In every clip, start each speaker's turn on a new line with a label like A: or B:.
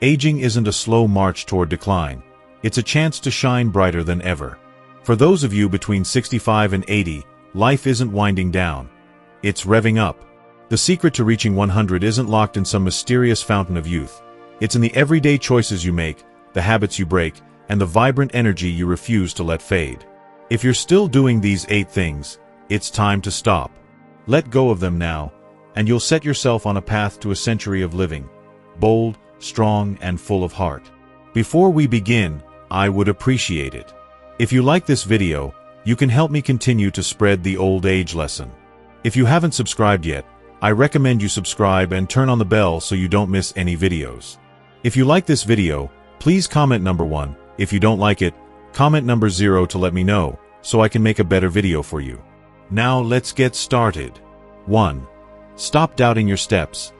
A: Aging isn't a slow march toward decline. It's a chance to shine brighter than ever. For those of you between 65 and 80, life isn't winding down. It's revving up. The secret to reaching 100 isn't locked in some mysterious fountain of youth. It's in the everyday choices you make, the habits you break, and the vibrant energy you refuse to let fade. If you're still doing these 8 things, it's time to stop. Let go of them now, and you'll set yourself on a path to a century of living, bold, strong, and full of heart. Before we begin, I would appreciate it if you like this video. You can help me continue to spread the old age lesson. If you haven't subscribed yet, I recommend you subscribe and turn on the bell so you don't miss any videos. If you like this video, please comment number 1. If you don't like it, comment number 0 to let me know, so I can make a better video for you. Now let's get started. 1. Stop doubting your steps.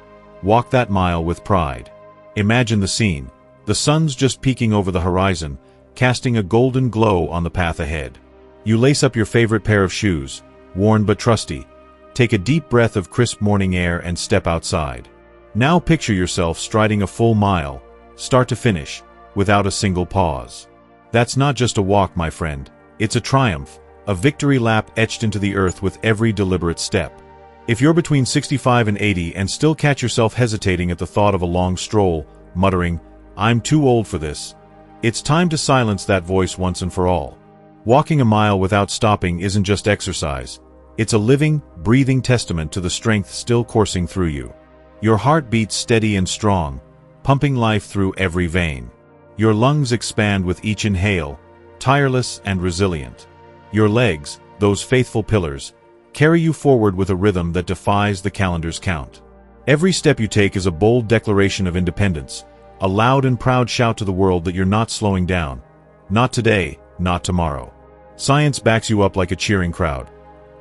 A: Walk that mile with pride. Imagine the scene. The sun's just peeking over the horizon, casting a golden glow on the path ahead. You lace up your favorite pair of shoes, worn but trusty. Take a deep breath of crisp morning air and step outside. Now picture yourself striding a full mile, start to finish, without a single pause. That's not just a walk, my friend. It's a triumph, a victory lap etched into the earth with every deliberate step. If you're between 65 and 80 and still catch yourself hesitating at the thought of a long stroll, muttering, "I'm too old for this," it's time to silence that voice once and for all. Walking a mile without stopping isn't just exercise. It's a living, breathing testament to the strength still coursing through you. Your heart beats steady and strong, pumping life through every vein. Your lungs expand with each inhale, tireless and resilient. Your legs, those faithful pillars, carry you forward with a rhythm that defies the calendar's count. Every step you take is a bold declaration of independence, a loud and proud shout to the world that you're not slowing down. Not today, not tomorrow. Science backs you up like a cheering crowd.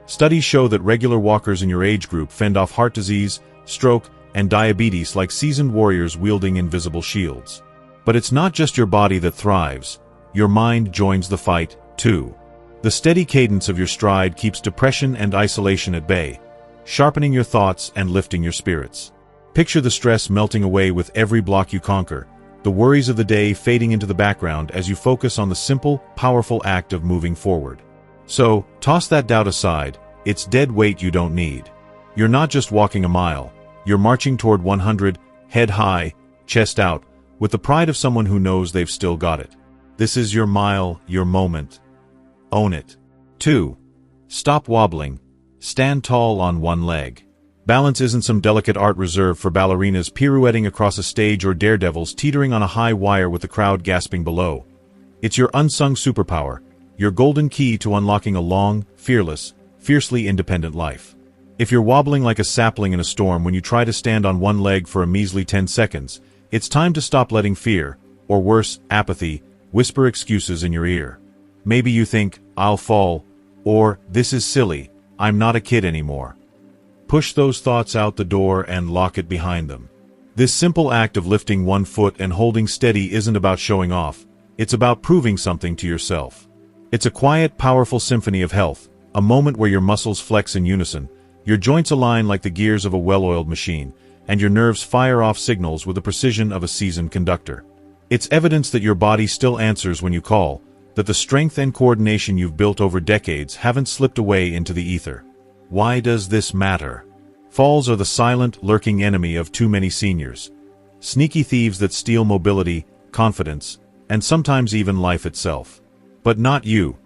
A: Studies show that regular walkers in your age group fend off heart disease, stroke, and diabetes like seasoned warriors wielding invisible shields. But it's not just your body that thrives. Your mind joins the fight, too. The steady cadence of your stride keeps depression and isolation at bay, sharpening your thoughts and lifting your spirits. Picture the stress melting away with every block you conquer, the worries of the day fading into the background as you focus on the simple, powerful act of moving forward. So, toss that doubt aside. It's dead weight you don't need. You're not just walking a mile. You're marching toward 100, head high, chest out, with the pride of someone who knows they've still got it. This is your mile, your moment. Own it. 2. Stop wobbling. Stand tall on one leg. Balance isn't some delicate art reserved for ballerinas pirouetting across a stage or daredevils teetering on a high wire with the crowd gasping below. It's your unsung superpower, your golden key to unlocking a long, fearless, fiercely independent life. If you're wobbling like a sapling in a storm when you try to stand on one leg for a measly 10 seconds, it's time to stop letting fear, or worse, apathy, whisper excuses in your ear. Maybe you think, "I'll fall," or "This is silly, I'm not a kid anymore." Push those thoughts out the door and lock it behind them. This simple act of lifting one foot and holding steady isn't about showing off. It's about proving something to yourself. It's a quiet, powerful symphony of health, a moment where your muscles flex in unison, your joints align like the gears of a well-oiled machine, and your nerves fire off signals with the precision of a seasoned conductor. It's evidence that your body still answers when you call, that the strength and coordination you've built over decades haven't slipped away into the ether. Why does this matter? Falls are the silent, lurking enemy of too many seniors. Sneaky thieves that steal mobility, confidence, and sometimes even life itself. But not you.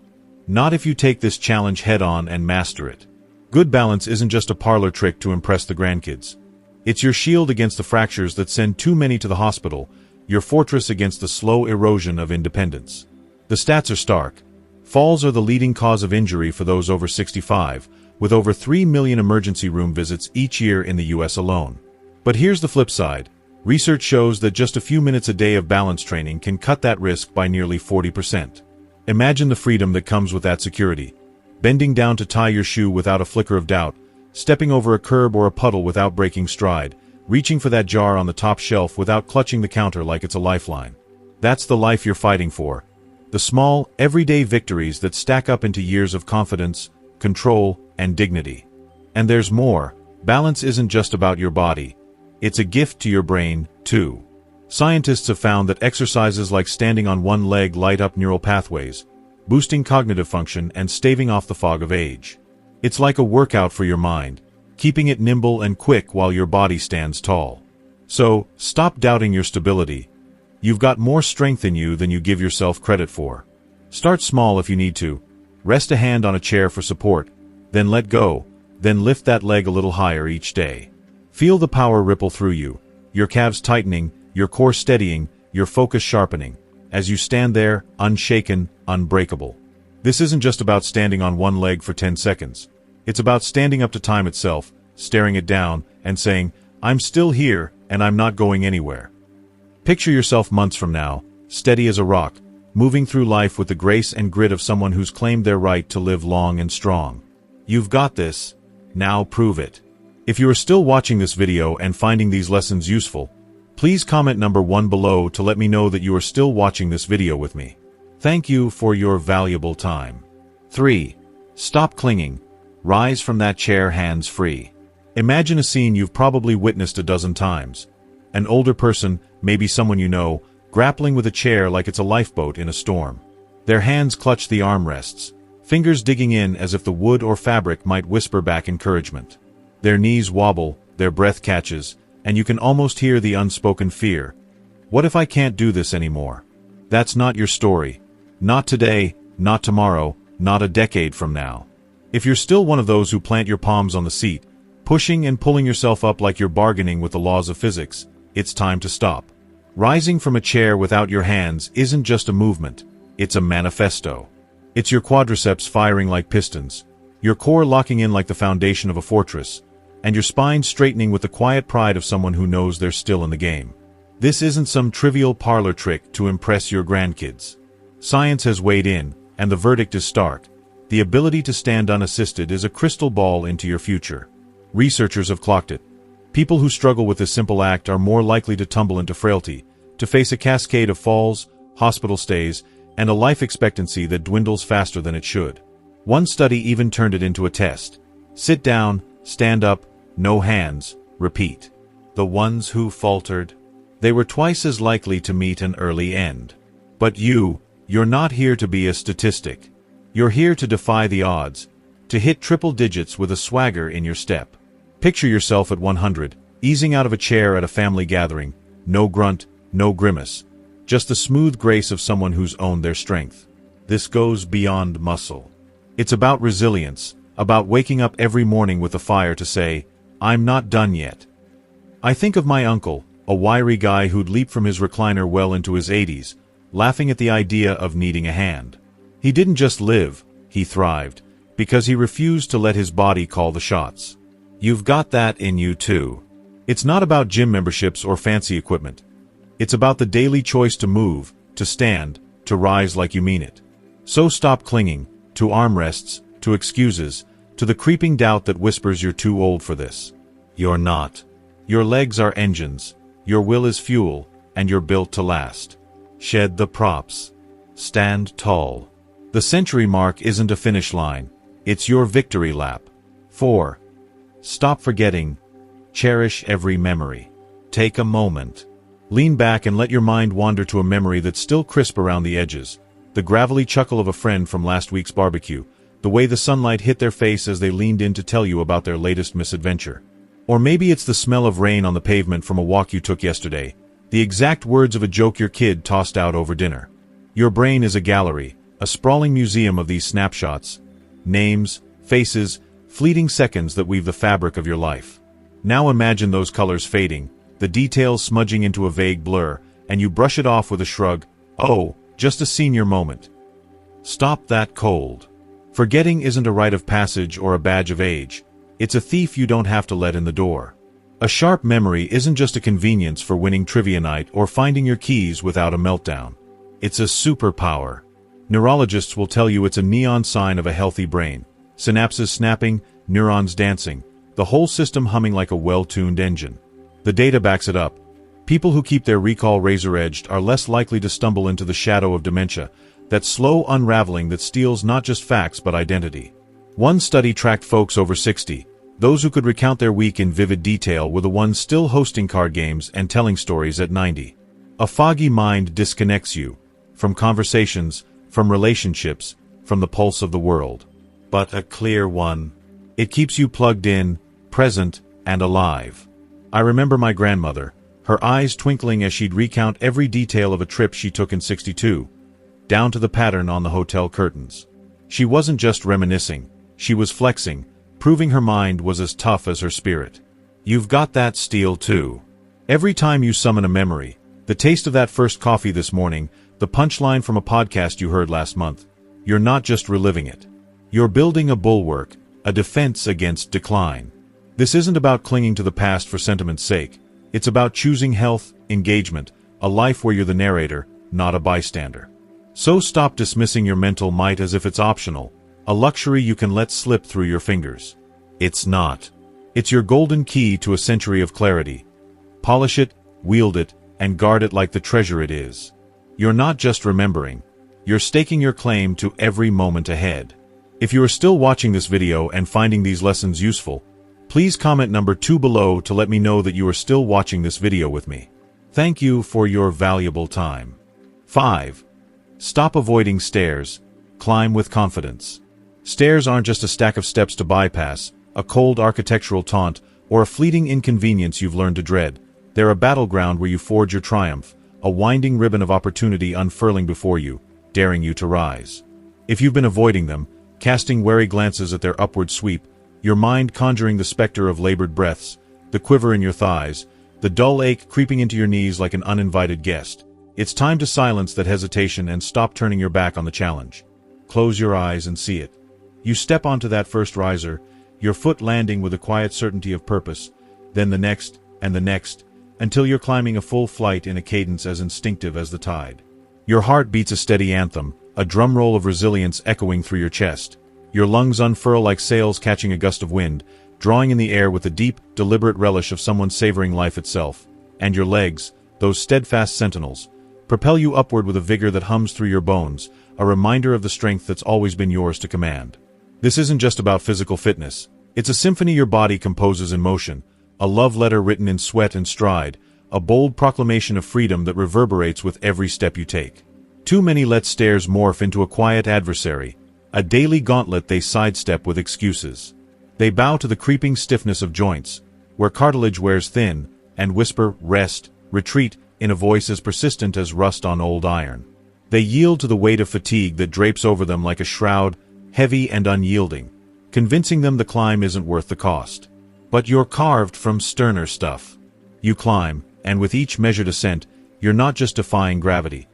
A: Not if you take this challenge head-on and master it. Good balance isn't just a parlor trick to impress the grandkids. It's your shield against the fractures that send too many to the hospital, your fortress against the slow erosion of independence. The stats are stark. Falls are the leading cause of injury for those over 65, with over 3 million emergency room visits each year in the US alone. But here's the flip side. Research shows that just a few minutes a day of balance training can cut that risk by nearly 40%. Imagine the freedom that comes with that security. Bending down to tie your shoe without a flicker of doubt, stepping over a curb or a puddle without breaking stride, reaching for that jar on the top shelf without clutching the counter like it's a lifeline. That's the life you're fighting for. The small, everyday victories that stack up into years of confidence, control, and dignity. And there's more. Balance isn't just about your body. It's a gift to your brain, too. Scientists have found that exercises like standing on one leg light up neural pathways, boosting cognitive function and staving off the fog of age. It's like a workout for your mind, keeping it nimble and quick while your body stands tall. So, stop doubting your stability. You've got more strength in you than you give yourself credit for. Start small if you need to. Rest a hand on a chair for support, then let go, then lift that leg a little higher each day. Feel the power ripple through you, your calves tightening, your core steadying, your focus sharpening, as you stand there, unshaken, unbreakable. This isn't just about standing on one leg for 10 seconds. It's about standing up to time itself, staring it down, and saying, "I'm still here, and I'm not going anywhere." Picture yourself months from now, steady as a rock, moving through life with the grace and grit of someone who's claimed their right to live long and strong. You've got this. Now prove it. If you are still watching this video and finding these lessons useful, please comment number 1 below to let me know that you are still watching this video with me. Thank you for your valuable time. 3. Stop clinging. Rise from that chair hands free. Imagine a scene you've probably witnessed a dozen times. An older person, maybe someone you know, grappling with a chair like it's a lifeboat in a storm. Their hands clutch the armrests, fingers digging in as if the wood or fabric might whisper back encouragement. Their knees wobble, their breath catches, and you can almost hear the unspoken fear. What if I can't do this anymore? That's not your story. Not today, not tomorrow, not a decade from now. If you're still one of those who plant your palms on the seat, pushing and pulling yourself up like you're bargaining with the laws of physics, it's time to stop. Rising from a chair without your hands isn't just a movement, it's a manifesto. It's your quadriceps firing like pistons, your core locking in like the foundation of a fortress, and your spine straightening with the quiet pride of someone who knows they're still in the game. This isn't some trivial parlor trick to impress your grandkids. Science has weighed in, and the verdict is stark. The ability to stand unassisted is a crystal ball into your future. Researchers have clocked it. People who struggle with this simple act are more likely to tumble into frailty, to face a cascade of falls, hospital stays, and a life expectancy that dwindles faster than it should. One study even turned it into a test. Sit down, stand up, no hands, repeat. The ones who faltered, they were twice as likely to meet an early end. But you're not here to be a statistic. You're here to defy the odds, to hit triple digits with a swagger in your step. Picture yourself at 100, easing out of a chair at a family gathering, no grunt, no grimace, just the smooth grace of someone who's owned their strength. This goes beyond muscle. It's about resilience, about waking up every morning with a fire to say, "I'm not done yet." I think of my uncle, a wiry guy who'd leap from his recliner well into his 80s, laughing at the idea of needing a hand. He didn't just live, he thrived, because he refused to let his body call the shots. You've got that in you too. It's not about gym memberships or fancy equipment. It's about the daily choice to move, to stand, to rise like you mean it. So stop clinging, to armrests, to excuses, to the creeping doubt that whispers you're too old for this. You're not. Your legs are engines, your will is fuel, and you're built to last. Shed the props. Stand tall. The century mark isn't a finish line, it's your victory lap. 4. Stop forgetting. Cherish every memory. Take a moment. Lean back and let your mind wander to a memory that's still crisp around the edges. The gravelly chuckle of a friend from last week's barbecue, the way the sunlight hit their face as they leaned in to tell you about their latest misadventure. Or maybe it's the smell of rain on the pavement from a walk you took yesterday, the exact words of a joke your kid tossed out over dinner. Your brain is a gallery, a sprawling museum of these snapshots, names, faces, fleeting seconds that weave the fabric of your life. Now imagine those colors fading, the details smudging into a vague blur, and you brush it off with a shrug. Oh, just a senior moment. Stop that cold. Forgetting isn't a rite of passage or a badge of age. It's a thief you don't have to let in the door. A sharp memory isn't just a convenience for winning trivia night or finding your keys without a meltdown. It's a superpower. Neurologists will tell you it's a neon sign of a healthy brain. Synapses snapping, neurons dancing, the whole system humming like a well-tuned engine. The data backs it up. People who keep their recall razor-edged are less likely to stumble into the shadow of dementia, that slow unraveling that steals not just facts but identity. One study tracked folks over 60. Those who could recount their week in vivid detail were the ones still hosting card games and telling stories at 90. A foggy mind disconnects you from conversations, from relationships, from the pulse of the world. But a clear one. It keeps you plugged in, present, and alive. I remember my grandmother, her eyes twinkling as she'd recount every detail of a trip she took in '62, down to the pattern on the hotel curtains. She wasn't just reminiscing, she was flexing, proving her mind was as tough as her spirit. You've got that steel too. Every time you summon a memory, the taste of that first coffee this morning, the punchline from a podcast you heard last month, you're not just reliving it. You're building a bulwark, a defense against decline. This isn't about clinging to the past for sentiment's sake. It's about choosing health, engagement, a life where you're the narrator, not a bystander. So stop dismissing your mental might as if it's optional, a luxury you can let slip through your fingers. It's not. It's your golden key to a century of clarity. Polish it, wield it, and guard it like the treasure it is. You're not just remembering. You're staking your claim to every moment ahead. If you are still watching this video and finding these lessons useful, please comment number 2 below to let me know that you are still watching this video with me. Thank you for your valuable time. 5. Stop avoiding stairs. Climb with confidence. Stairs aren't just a stack of steps to bypass, a cold architectural taunt, or a fleeting inconvenience you've learned to dread. They're a battleground where you forge your triumph, a winding ribbon of opportunity unfurling before you, daring you to rise. If you've been avoiding them, casting wary glances at their upward sweep, your mind conjuring the specter of labored breaths, the quiver in your thighs, the dull ache creeping into your knees like an uninvited guest, it's time to silence that hesitation and stop turning your back on the challenge. Close your eyes and see it. You step onto that first riser, your foot landing with a quiet certainty of purpose, then the next, and the next, until you're climbing a full flight in a cadence as instinctive as the tide. Your heart beats a steady anthem, a drumroll of resilience echoing through your chest. Your lungs unfurl like sails catching a gust of wind, drawing in the air with the deep, deliberate relish of someone savoring life itself. And your legs, those steadfast sentinels, propel you upward with a vigor that hums through your bones, a reminder of the strength that's always been yours to command. This isn't just about physical fitness. It's a symphony your body composes in motion, a love letter written in sweat and stride, a bold proclamation of freedom that reverberates with every step you take. Too many let stairs morph into a quiet adversary, a daily gauntlet they sidestep with excuses. They bow to the creeping stiffness of joints, where cartilage wears thin, and whisper, rest, retreat, in a voice as persistent as rust on old iron. They yield to the weight of fatigue that drapes over them like a shroud, heavy and unyielding, convincing them the climb isn't worth the cost. But you're carved from sterner stuff. You climb, and with each measured ascent, you're not just defying gravity.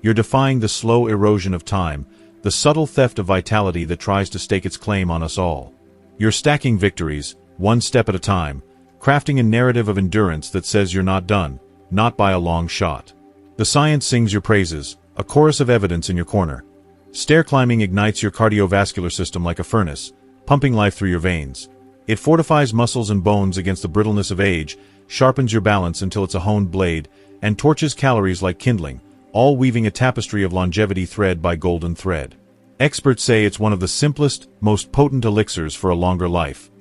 A: You're defying the slow erosion of time, the subtle theft of vitality that tries to stake its claim on us all. You're stacking victories, one step at a time, crafting a narrative of endurance that says you're not done, not by a long shot. The science sings your praises, a chorus of evidence in your corner. Stair climbing ignites your cardiovascular system like a furnace, pumping life through your veins. It fortifies muscles and bones against the brittleness of age, sharpens your balance until it's a honed blade, and torches calories like kindling, all weaving a tapestry of longevity thread by golden thread. Experts say it's one of the simplest, most potent elixirs for a longer life.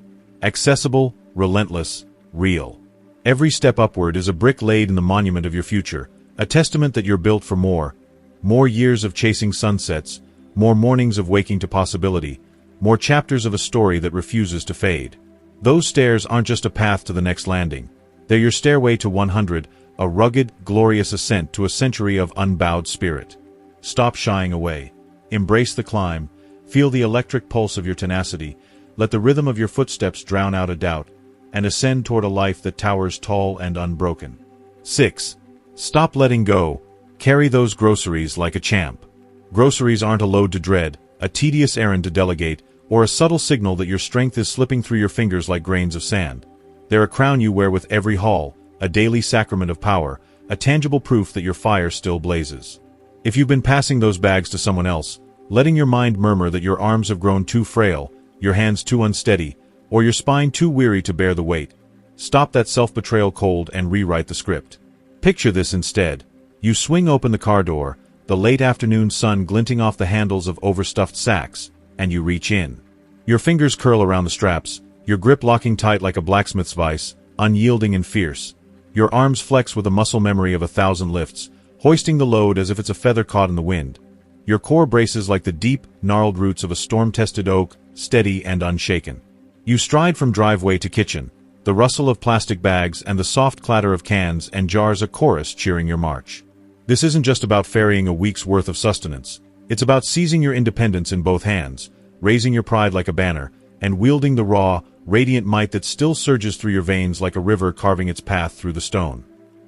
A: Accessible, relentless, real. Every step upward is a brick laid in the monument of your future, a testament that you're built for more years of chasing sunsets, more mornings of waking to possibility, more chapters of a story that refuses to fade. Those stairs aren't just a path to the next landing. They're your stairway to 100, a rugged, glorious ascent to a century of unbowed spirit. Stop shying away. Embrace the climb. Feel the electric pulse of your tenacity. Let the rhythm of your footsteps drown out a doubt, and ascend toward a life that towers tall and unbroken. 6. Stop letting go. Carry those groceries like a champ. Groceries aren't a load to dread, a tedious errand to delegate, or a subtle signal that your strength is slipping through your fingers like grains of sand. They're a crown you wear with every haul, a daily sacrament of power, a tangible proof that your fire still blazes. If you've been passing those bags to someone else, letting your mind murmur that your arms have grown too frail, your hands too unsteady, or your spine too weary to bear the weight, stop that self-betrayal cold and rewrite the script. Picture this instead. You swing open the car door, the late afternoon sun glinting off the handles of overstuffed sacks, and you reach in. Your fingers curl around the straps, your grip locking tight like a blacksmith's vice, unyielding and fierce. Your arms flex with a muscle memory of 1,000 lifts, hoisting the load as if it's a feather caught in the wind. Your core braces like the deep, gnarled roots of a storm-tested oak, steady and unshaken. You stride from driveway to kitchen, the rustle of plastic bags and the soft clatter of cans and jars a chorus cheering your march. This isn't just about ferrying a week's worth of sustenance. It's about seizing your independence in both hands, raising your pride like a banner, and wielding the raw, radiant might that still surges through your veins like a river carving its path through the stone.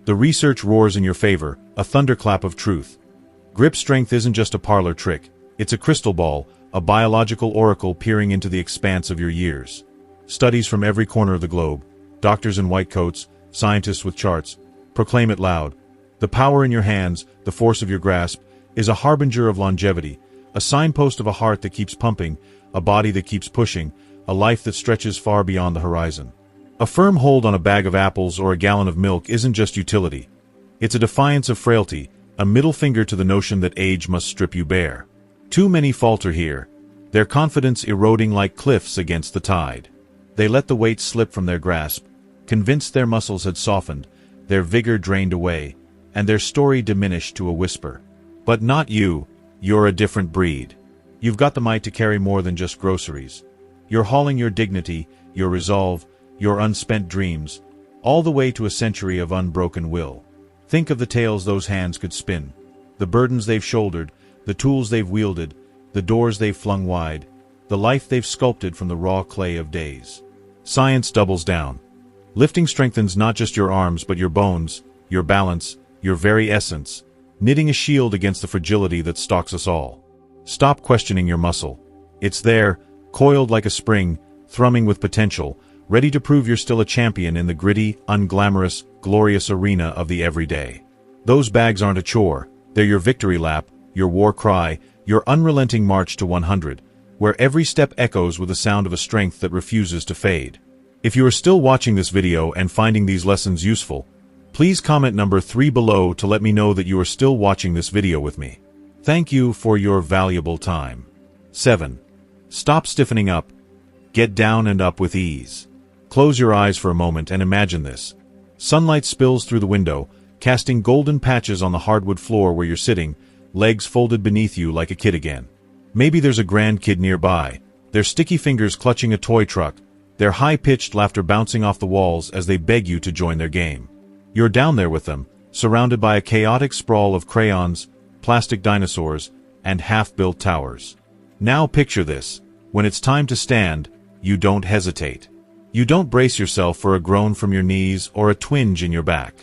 A: The research roars in your favor, a thunderclap of truth. Grip strength isn't just a parlor trick. It's a crystal ball, a biological oracle peering into the expanse of your years. Studies from every corner of the globe, doctors in white coats, scientists with charts, proclaim it loud. The power in your hands, the force of your grasp, is a harbinger of longevity, a signpost of a heart that keeps pumping, a body that keeps pushing, a life that stretches far beyond the horizon. A firm hold on a bag of apples or a gallon of milk isn't just utility. It's a defiance of frailty, a middle finger to the notion that age must strip you bare. Too many falter here, their confidence eroding like cliffs against the tide. They let the weight slip from their grasp, convinced their muscles had softened, their vigor drained away, and their story diminished to a whisper. But not you. You're a different breed. You've got the might to carry more than just groceries. You're hauling your dignity, your resolve, your unspent dreams, all the way to a century of unbroken will. Think of the tales those hands could spin, the burdens they've shouldered, the tools they've wielded, the doors they've flung wide, the life they've sculpted from the raw clay of days. Science doubles down. Lifting strengthens not just your arms but your bones, your balance, your very essence, knitting a shield against the fragility that stalks us all. Stop questioning your muscle. It's there, coiled like a spring, thrumming with potential, ready to prove you're still a champion in the gritty, unglamorous, glorious arena of the everyday. Those bags aren't a chore. They're your victory lap, your war cry, your unrelenting march to 100, where every step echoes with the sound of a strength that refuses to fade. If you are still watching this video and finding these lessons useful, please comment number 3 below to let me know that you are still watching this video with me. Thank you for your valuable time. 7. Stop stiffening up. Get down and up with ease. Close your eyes for a moment and imagine this. Sunlight spills through the window, casting golden patches on the hardwood floor where you're sitting, legs folded beneath you like a kid again. Maybe there's a grandkid nearby, their sticky fingers clutching a toy truck, their high-pitched laughter bouncing off the walls as they beg you to join their game. You're down there with them, surrounded by a chaotic sprawl of crayons, plastic dinosaurs, and half-built towers. Now picture this. When it's time to stand, you don't hesitate. You don't brace yourself for a groan from your knees or a twinge in your back.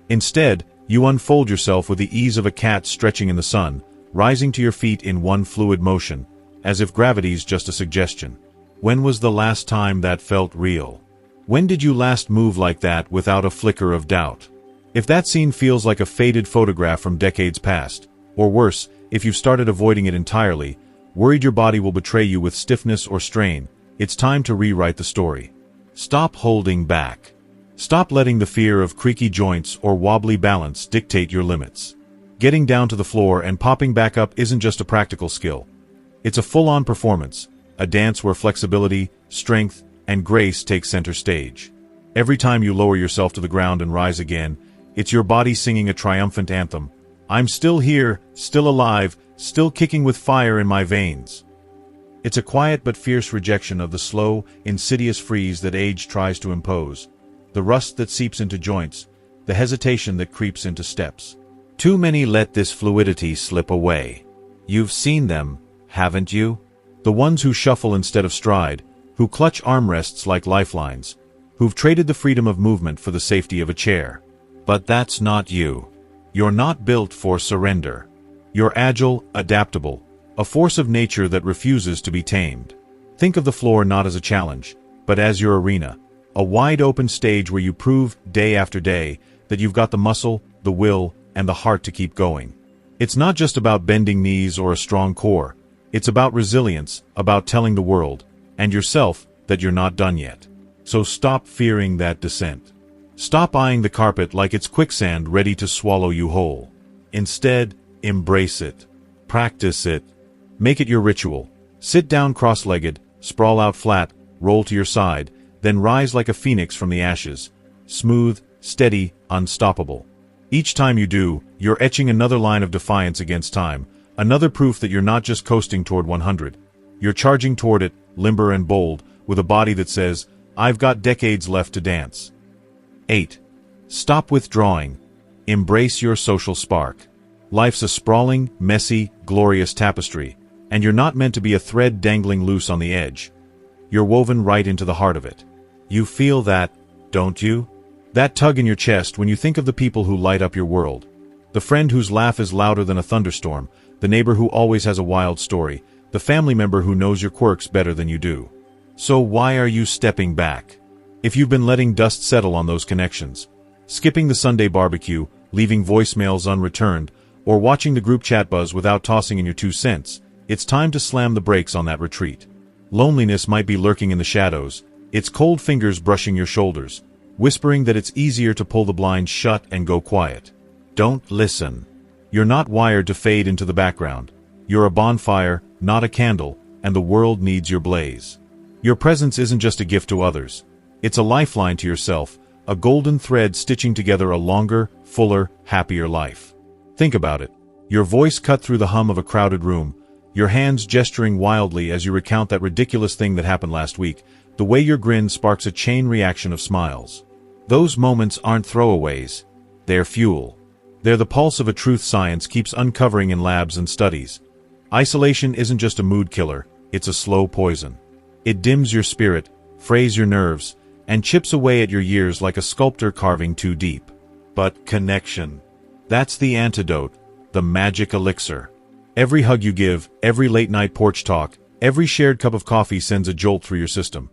A: Instead, you unfold yourself with the ease of a cat stretching in the sun, rising to your feet in one fluid motion, as if gravity's just a suggestion. When was the last time that felt real? When did you last move like that without a flicker of doubt? If that scene feels like a faded photograph from decades past, or worse, if you've started avoiding it entirely, worried your body will betray you with stiffness or strain, it's time to rewrite the story. Stop holding back. Stop letting the fear of creaky joints or wobbly balance dictate your limits. Getting down to the floor and popping back up isn't just a practical skill. It's a full-on performance, a dance where flexibility, strength, and grace take center stage. Every time you lower yourself to the ground and rise again, it's your body singing a triumphant anthem. I'm still here, still alive, still kicking with fire in my veins. It's a quiet but fierce rejection of the slow, insidious freeze that age tries to impose, the rust that seeps into joints, the hesitation that creeps into steps. Too many let this fluidity slip away. You've seen them, haven't you? The ones who shuffle instead of stride, who clutch armrests like lifelines, who've traded the freedom of movement for the safety of a chair. But that's not you. You're not built for surrender. You're agile, adaptable, a force of nature that refuses to be tamed. Think of the floor not as a challenge, but as your arena, a wide-open stage where you prove, day after day, that you've got the muscle, the will, and the heart to keep going. It's not just about bending knees or a strong core. It's about resilience, about telling the world, and yourself, that you're not done yet. So stop fearing that descent. Stop eyeing the carpet like it's quicksand ready to swallow you whole. Instead, embrace it. Practice it. Make it your ritual. Sit down cross-legged, sprawl out flat, roll to your side, then rise like a phoenix from the ashes. Smooth, steady, unstoppable. Each time you do, you're etching another line of defiance against time, another proof that you're not just coasting toward 100. You're charging toward it, limber and bold, with a body that says, "I've got decades left to dance." 8. Stop withdrawing. Embrace your social spark. Life's a sprawling, messy, glorious tapestry, and you're not meant to be a thread dangling loose on the edge. You're woven right into the heart of it. You feel that, don't you? That tug in your chest when you think of the people who light up your world. The friend whose laugh is louder than a thunderstorm, the neighbor who always has a wild story, the family member who knows your quirks better than you do. So why are you stepping back? If you've been letting dust settle on those connections, skipping the Sunday barbecue, leaving voicemails unreturned, or watching the group chat buzz without tossing in your 2 cents, it's time to slam the brakes on that retreat. Loneliness might be lurking in the shadows, its cold fingers brushing your shoulders, whispering that it's easier to pull the blinds shut and go quiet. Don't listen. You're not wired to fade into the background. You're a bonfire, not a candle, and the world needs your blaze. Your presence isn't just a gift to others. It's a lifeline to yourself, a golden thread stitching together a longer, fuller, happier life. Think about it. Your voice cut through the hum of a crowded room, your hands gesturing wildly as you recount that ridiculous thing that happened last week, the way your grin sparks a chain reaction of smiles. Those moments aren't throwaways. They're fuel. They're the pulse of a truth science keeps uncovering in labs and studies. Isolation isn't just a mood killer, it's a slow poison. It dims your spirit, frays your nerves, and chips away at your years like a sculptor carving too deep. But connection. That's the antidote, the magic elixir. Every hug you give, every late-night porch talk, every shared cup of coffee sends a jolt through your system,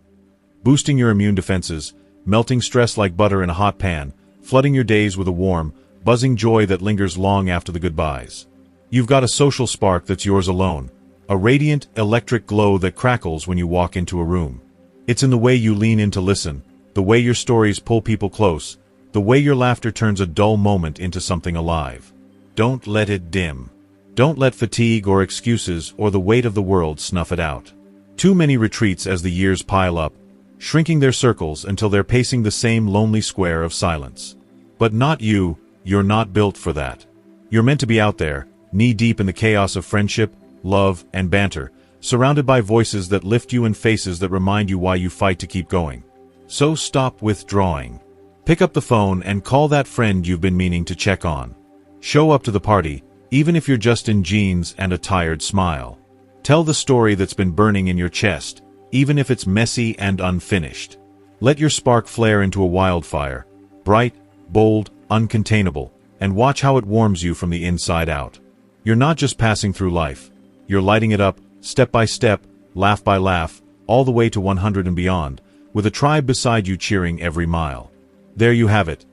A: boosting your immune defenses, melting stress like butter in a hot pan, flooding your days with a warm, buzzing joy that lingers long after the goodbyes. You've got a social spark that's yours alone, a radiant, electric glow that crackles when you walk into a room. It's in the way you lean in to listen, the way your stories pull people close, the way your laughter turns a dull moment into something alive. Don't let it dim. Don't let fatigue or excuses or the weight of the world snuff it out. Too many retreats as the years pile up, shrinking their circles until they're pacing the same lonely square of silence. But not you, you're not built for that. You're meant to be out there, knee-deep in the chaos of friendship, love, and banter, surrounded by voices that lift you and faces that remind you why you fight to keep going. So stop withdrawing. Pick up the phone and call that friend you've been meaning to check on. Show up to the party, even if you're just in jeans and a tired smile. Tell the story that's been burning in your chest, even if it's messy and unfinished. Let your spark flare into a wildfire, bright, bold, uncontainable, and watch how it warms you from the inside out. You're not just passing through life. You're lighting it up, step by step, laugh by laugh, all the way to 100 and beyond, with a tribe beside you cheering every mile. There you have it.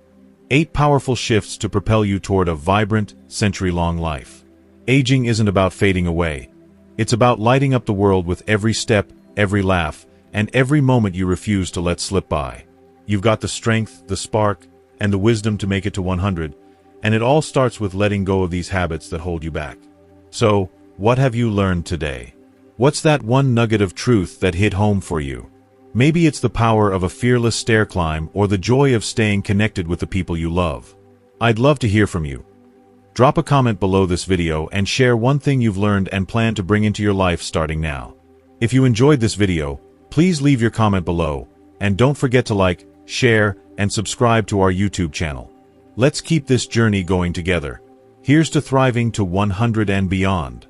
A: 8 powerful shifts to propel you toward a vibrant, century-long life. Aging isn't about fading away. It's about lighting up the world with every step, every laugh, and every moment you refuse to let slip by. You've got the strength, the spark, and the wisdom to make it to 100, and it all starts with letting go of these habits that hold you back. So, what have you learned today? What's that one nugget of truth that hit home for you? Maybe it's the power of a fearless stair climb or the joy of staying connected with the people you love. I'd love to hear from you. Drop a comment below this video and share one thing you've learned and plan to bring into your life starting now. If you enjoyed this video, please leave your comment below, and don't forget to like, share, and subscribe to our YouTube channel. Let's keep this journey going together. Here's to thriving to 100 and beyond.